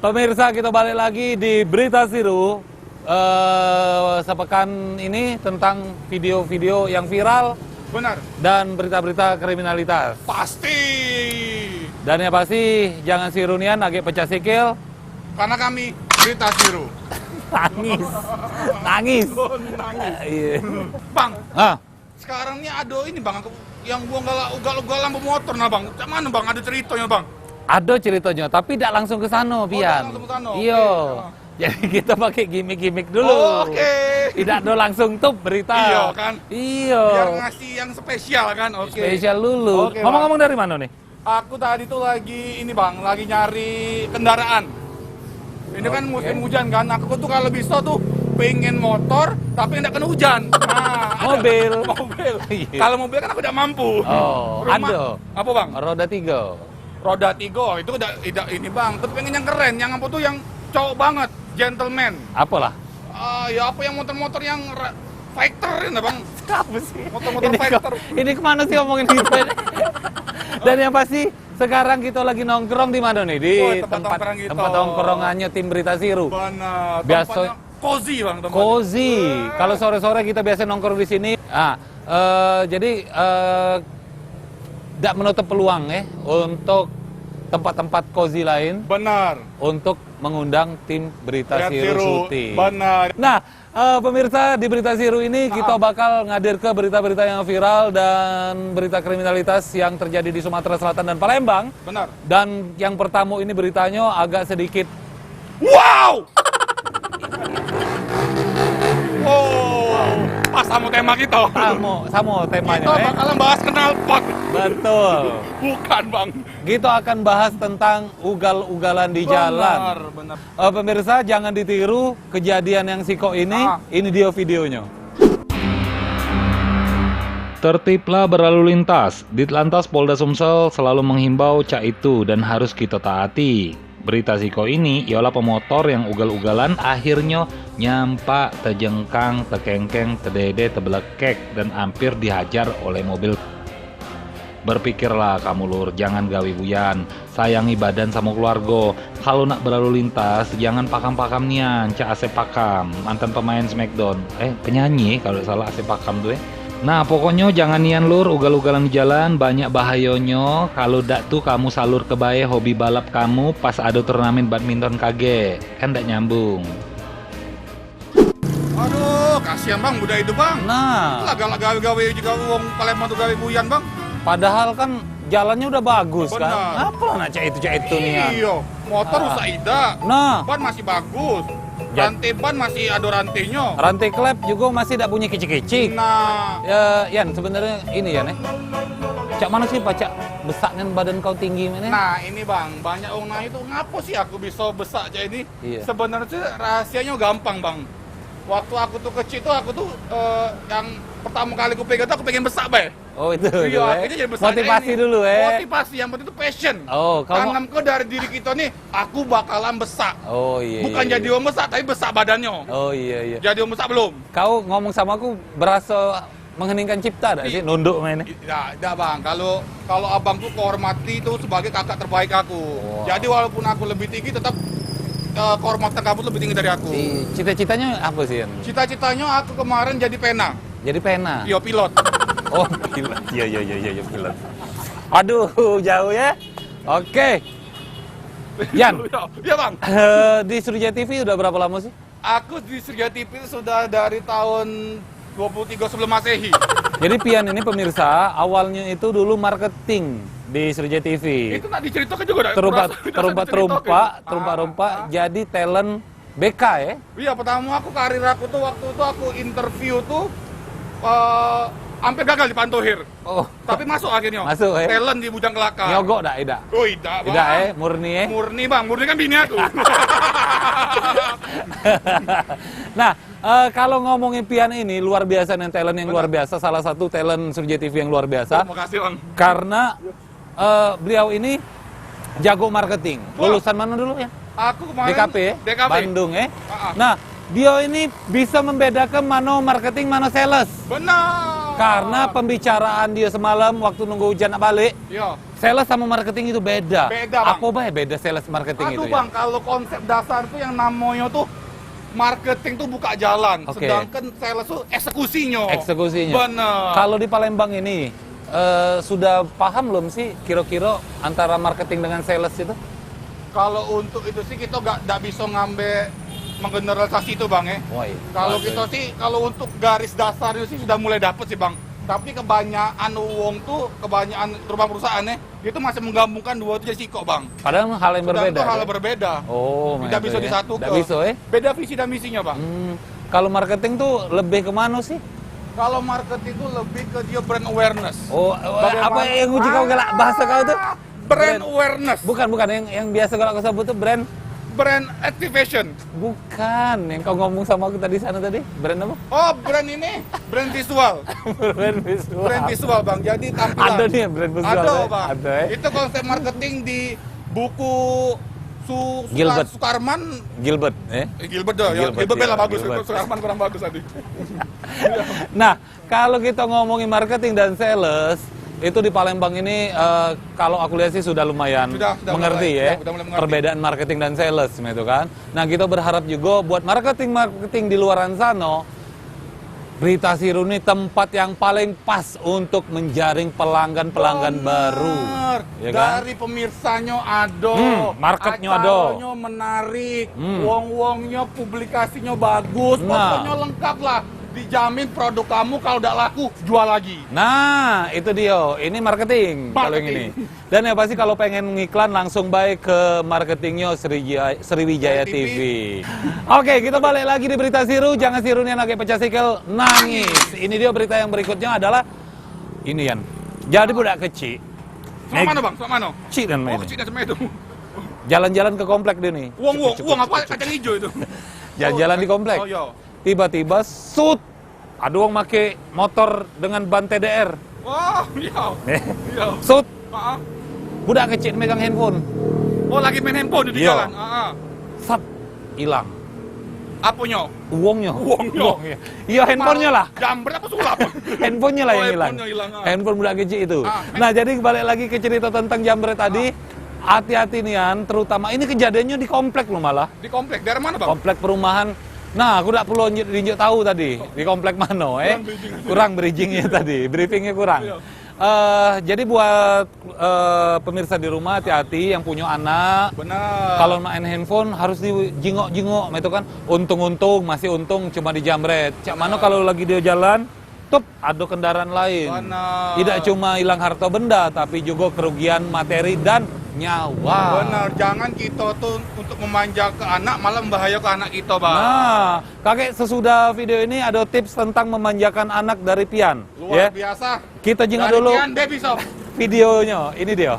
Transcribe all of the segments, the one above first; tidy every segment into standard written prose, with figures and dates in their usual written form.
Pemirsa, kita balik lagi di Berita Siru. Sepekan ini tentang video-video yang viral. Benar. Dan berita-berita kriminalitas. Pasti. Dan yang pasti, jangan sirunian, agak pecah sikil. Karena kami Berita Siru. Nangis. Nangis. Nangis. Iya. Bang, Ah, sekarang ini ada ini bang, yang gua ugal-ugalan pemotor nah bang. Cak mana bang, ada ceritanya bang? ada ceritanya, tapi tidak langsung ke sana, Pian. langsung ke sana, Iya. oke. Jadi kita pakai gimmick-gimmick dulu. Oke. Tidak ada langsung tuh berita. Iya kan? Iya. Biar ngasih yang spesial kan, oke. Spesial dulu. Oke, Ngomong-ngomong dari mana nih? Aku tadi tuh lagi ini bang, lagi nyari kendaraan. Ini kan musim hujan kan, aku tuh kalau bisa tuh pengen motor tapi nggak kena hujan. Nah, ada. Mobil. Mobil. Iya. Kalau mobil kan aku udah mampu. Oh, ada. Apa bang? Roda 3. Roda 3 itu udah ini bang. Tapi pengen yang keren, yang apa tuh yang cowok banget, gentleman. Apalah? Ya apa yang motor-motor yang fighter ini bang? Apa sih? Motor-motor Ini fighter. ini kemana sih ngomongin gitu? Dan yang pasti sekarang kita lagi nongkrong di mana nih? Di tempat nongkrong kita. tempat nongkrongannya tim Berita Siru. Benar. Biasa Tempatnya cozy bang. Tempatnya. cozy. Kalau sore-sore kita biasa nongkrong di sini. Jadi tidak menutup peluang ya untuk tempat-tempat cozy lain Benar. untuk mengundang tim Berita Lihat Siru syuting. Benar. Nah, pemirsa, di Berita Siru ini kita bakal ngadir ke berita-berita yang viral dan berita kriminalitas yang terjadi di Sumatera Selatan dan Palembang. Benar. Dan yang pertama ini beritanya agak sedikit Wow! Oh, pas sama tema kita. sama temanya. Kita bakalan bahas knalpot. Betul. Bukan bang. Kita akan bahas tentang ugal-ugalan di jalan. Benar. Pemirsa, jangan ditiru kejadian yang siko ini. Ini dia videonya. Tertiblah berlalu lintas. Ditlantas Polda Sumsel selalu menghimbau cak itu dan harus kita taati. Berita siko ini ialah pemotor yang ugal-ugalan akhirnya nyampak, tejengkang, tekengkeng, tedede, tebelekek dan hampir dihajar oleh mobil. Berpikirlah kamu lur, jangan gawi buyan, sayangi badan sama keluarga. Kalau nak berlalu lintas, jangan pakam-pakam nian, cak Asep Pakam, mantan pemain Smackdown. Penyanyi kalau salah Asep Pakam tuh. Nah pokoknya jangan nian lur, ugal-ugalan di jalan, banyak bahayanya. Kalau dak tuh kamu salur ke bae hobi balap kamu pas ada turnamen badminton kage, kan dak nyambung. Aduh, kasihan bang, udah itu bang. Nah, Lah gawe juga uang Palembang tuh gawe buyan bang. padahal kan jalannya udah bagus Benar. kan. Apa nak cak itu nian? Iya, motor rusak ida. Nah, Ban masih bagus. Rantai ban masih ada rantainya. rantai klep juga masih tidak punya kicik-kicik. Nah, Ya, Yan, sebenarnya ini ya nih. Cak mana sih pacak besaknya badan kau tinggi mana? nah ini bang, banyak orang nanya itu ngapa sih aku bisa besar aja ini? Iya. Sebenarnya rahasianya gampang bang. Waktu aku tuh kecil tuh aku tuh yang pertama kali aku pegang tuh aku pengen besar bay. Oh itu. Iya, akhirnya jadi besar. Motivasi ini. dulu Motivasi yang penting itu passion. Oh, kamu. Tanamku dari diri kita nih, aku bakalan besar. Oh iya. Bukan iya, jadi iya. orang besar, tapi besar badannya. Oh iya. Jadi orang besar belum? Kau ngomong sama aku berasa mengheningkan cipta dah sih nunduk mainnya. Tidak bang, kalau abang tuh kehormati itu sebagai kakak terbaik aku. Wow. Jadi walaupun aku lebih tinggi, tetap kehormatan kamu lebih tinggi dari aku. Cita-citanya apa sih, Yan? Cita-citanya aku kemarin jadi pena. Jadi pena. Iya pilot. Oh, pilot. Iya, pilot. Aduh, jauh ya. Oke. Yan, Iya bang. di Surya TV udah berapa lama sih? Aku di Surya TV sudah dari tahun 23 sebelum Masehi. Jadi Pian ini pemirsa, awalnya itu dulu marketing di Surya TV. Itu nak diceritakan juga dah. Terumpa-rumpa jadi talent BK ya. Iya, pertama aku karir aku tuh waktu itu aku interview tuh hampir gagal di Pantohir. Oh, Tapi masuk akhirnya. Masuk, ya? Talent di Bujang Kelaka. nyogok dah, Ida. Oh, tidak, Bang. Ida murni ya. Murni, Bang. Murni kan bini aku. Nah, kalau ngomongin Pian ini luar biasa nih, talent yang luar biasa, salah satu talent Surya TV yang luar biasa. Terima kasih, Bang. Karena beliau ini jago marketing. Wah. Lulusan mana dulu ya? Aku kemarin DKP ya? DKP. Bandung ya. Ah. Nah, dia ini bisa membedakan mana marketing, mana sales. Benar. Karena pembicaraan dia semalam waktu nunggu hujan balik, Iya. Sales sama marketing itu beda. Beda, Bang. Apa bae beda sales marketing Aduh itu bang, ya? kalau konsep dasar tuh yang namanya tuh marketing tuh buka jalan, Oke. sedangkan sales tuh eksekusinya. Eksekusinya. Bener. Kalau di Palembang ini sudah paham belum sih kira-kira antara marketing dengan sales itu? Kalau untuk itu sih kita nggak bisa ngambil menggeneralisasi itu bang ya. Woi. Kalau kita sih, kalau untuk garis dasar itu sih sudah mulai dapet sih bang. Tapi kebanyakan wong tuh, kebanyakan rumah perusahaannya, itu masih menggabungkan dua itu jadi siko bang. Padahal hal yang Sedangkan berbeda. itu hal ya? berbeda. Oh, Tidak bisa ya. disatukan. Tidak bisa Beda visi dan misinya bang. Kalau marketing tuh lebih kemana sih? Kalau marketing itu lebih ke dia brand awareness. Oh, Bagaimana- apa yang uji kau galak bahasa kau tuh? Brand awareness. Bukan, yang biasa kalau aku sebut tuh brand. Brand activation. Bukan, yang kau ngomong sama aku tadi sana tadi. Brand apa? Oh, brand ini, brand visual. Brand visual. Brand visual bang. Jadi tampilan. Ada nih ya brand visual. Ada ya? bang. Ada ya? Itu konsep marketing di buku Gilbert. Sukarman. Gilbert, Gilbert dah. Ya. Gilbert, Gilbert bela ya, bagus. Gilbert. Sukarman kurang bagus tadi. Nah, kalau kita ngomongin marketing dan sales, itu di Palembang ini kalau aku lihat sih sudah lumayan Sudah mengerti mulai, ya, sudah mulai mengerti. perbedaan marketing dan sales gitu kan. Nah, kita berharap juga buat marketing di luaran sana, Berita Siru ini tempat yang paling pas untuk menjaring pelanggan-pelanggan baru. Bener. Ya kan? Dari pemirsanya ada, marketnya ada. acaranya menarik, wong-wongnya publikasinya bagus, Nah. pokoknya lengkap lah. Dijamin produk kamu kalau udah laku jual lagi. Nah, itu dia. Ini marketing, kalau yang ini. Dan ya pasti kalau pengen ngiklan langsung baik ke marketingnya Sriwijaya TV. Oke, kita balik lagi di Berita Siru. Jangan sirunya lagi pecah sikel, nangis. Ini dia berita yang berikutnya adalah ini Yan. Jadi budak kecil. Sama mana bang? Sama mana? Kecil dan Oh, main. kecil sama itu. Jalan-jalan ke komplek dia nih. Uang apa? Kacang hijau itu. Jalan-jalan di komplek. Oh, iya. Tiba-tiba sut. Ada orang make motor dengan ban TDR. Wah, iya. Iya. Sut. Ah, ah. Budak kecil megang handphone. Oh, lagi main handphone di Iya. jalan. Ah, ah. Sat. Hilang. Apanya? Uangnya. Uangnya. Iya, handphonenya lah. Jambret apa sulap? Handphonenya lah Oh, yang hilang. handphonenya hilang, ah. Handphone budak kecil itu. Ah, Nah, jadi balik lagi ke cerita tentang jambret tadi. Hati-hati nih An, terutama ini kejadiannya di komplek loh malah. Di komplek. Dari mana bang? Komplek perumahan. Nah, aku udah perlu diunjuk tahu tadi di komplek mana, kurang bridgingnya tadi, briefingnya kurang. Iya. Jadi buat pemirsa di rumah hati-hati yang punya anak. Benar. Kalau main handphone harus dijingok-jingok, itu kan untung-untung masih untung cuma dijamret. Cak mana kalau lagi dia jalan, tup ada kendaraan lain. Benar. Tidak cuma hilang harta benda, tapi juga kerugian materi dan nyawa. Benar, jangan kita tuh untuk memanja ke anak malah membahayakan anak kita, Bang. Nah, kakek sesudah video ini ada tips tentang memanjakan anak dari Pian. Luar biasa. Kita jingga Dari dulu Pian Baby Shop. videonya. Ini dia.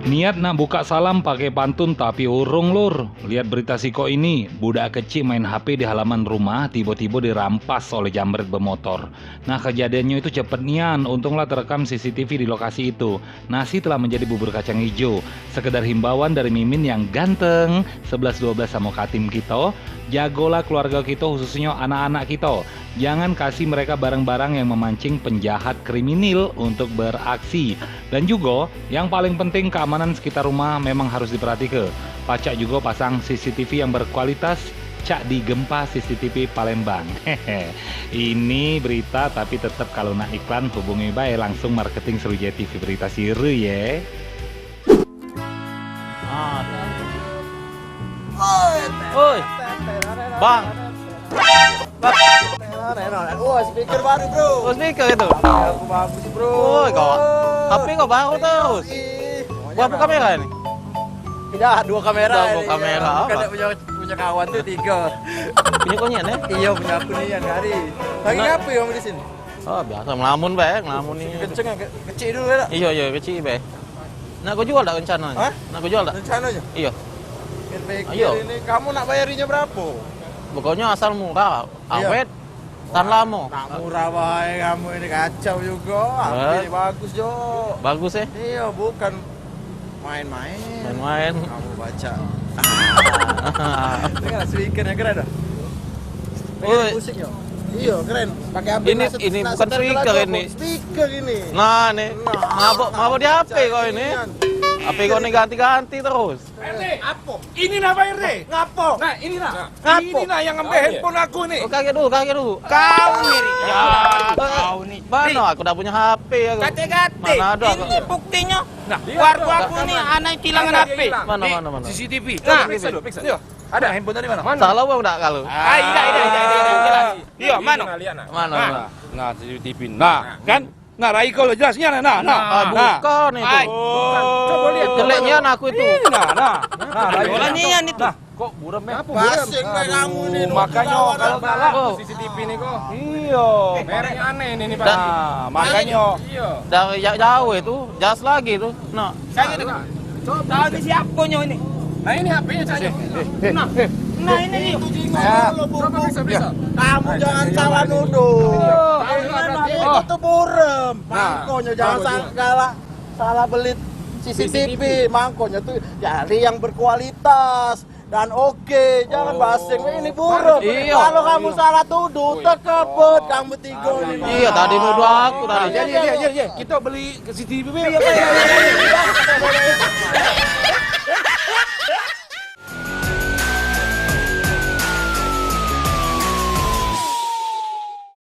Niat nak buka salam pakai pantun tapi urung lur. Lihat berita siko ini, budak kecil main HP di halaman rumah tiba-tiba dirampas oleh jambret bermotor. Nah kejadiannya itu cepet nian, untunglah terekam CCTV di lokasi itu. Nasi telah menjadi bubur kacang hijau. Sekedar himbauan dari Mimin yang ganteng, 11-12 sama Katim kita, jagolah keluarga kita khususnya anak-anak kita. Jangan kasih mereka barang-barang yang memancing penjahat kriminal untuk beraksi. Dan juga yang paling penting keamanan sekitar rumah memang harus diperhatikan. Pacak juga pasang CCTV yang berkualitas. Cak di Gempa CCTV Palembang. Hehe. Ini berita tapi tetap kalau nak iklan hubungi baik langsung marketing Sriwijaya TV Berita Siru ya. Oi, Bang. Wah, speaker baru, Bro. Oh, speaker itu. Aku bagus, Bro. Oh, kau. HP kau baru terus. Berapa kamera ini? Tidak, dua kamera. Dua ini. kamera, Kan apa? punya kawan tuh 3. Punya konyen ya? Iya, punya aku nih yang hari. Lagi Nah. apa yang di sini? Oh, biasa ngelamun bae, ngelamun nih. Kenceng ya, kecil dulu ya. Iya, iya, kecil bae. Nak kau jual tak rencana? Hah? Nak kau jual tak? Rencananya. Iya. Pikir Ayo. ini kamu nak bayarinya berapa? Pokoknya asal murah, awet, tahan lama. Tak murah baik kamu ini kacau juga. Ini bagus, Jo. Bagus ya? Iya, bukan main-main. Main-main. Kamu baca. Dengar speakernya keren dah. Oi. Musik ya. Iya, keren. Pakai HP. Ini bukan speaker ini. Speaker ini. Nah, nih. Mabok di HP kau ini. HP kau ini ganti-ganti terus. RD, Apa? ini nah Pak RD. Ngapo? Nah, ini nah. Ngapo? Ini nah yang ngambil handphone aku nih. Oh, kaget dulu. Kau nih, ya, kau nih. Mana aku udah punya HP aku. Kate-kate. Mana ada aku. Ini buktinya. Nah, Warga aku nih anak kehilangan HP. Mana. CCTV. Nah, periksa dulu, periksa. Yuk. Ada handphone dari mana? Salah bang enggak kalau. Iya. Iya, mana? Mana. Nah, CCTV. Nah, kan? Nah, Raiko lo jelasnya nah. Bukan itu. Coba lihat. Jeleknya anakku itu. Nah, Bolanya itu. Kok buram ya? Basing kayak kamu nih. Makanya kalau salah Oh. CCTV nih kok. Iya. Mereknya aneh ini Pak. Dan- Nah, makanya. Iya. Dari jauh itu, jas lagi itu. Nah, Saya gitu. Tahu ini siapa ini? Nah, ini HP-nya saja. Nah ini nih. Coba periksa. Kamu jangan salah nuduh. Oh. Itu tuh burem. Mangkonya jangan salah beli CCTV. Mangkonya tuh cari yang berkualitas dan oke. Jangan basing. Ini burem. Iya. Kalau kamu salah tuduh, terkebut kamu tiga ini. iya tadi nuduh aku tadi. Iya. Kita beli CCTV.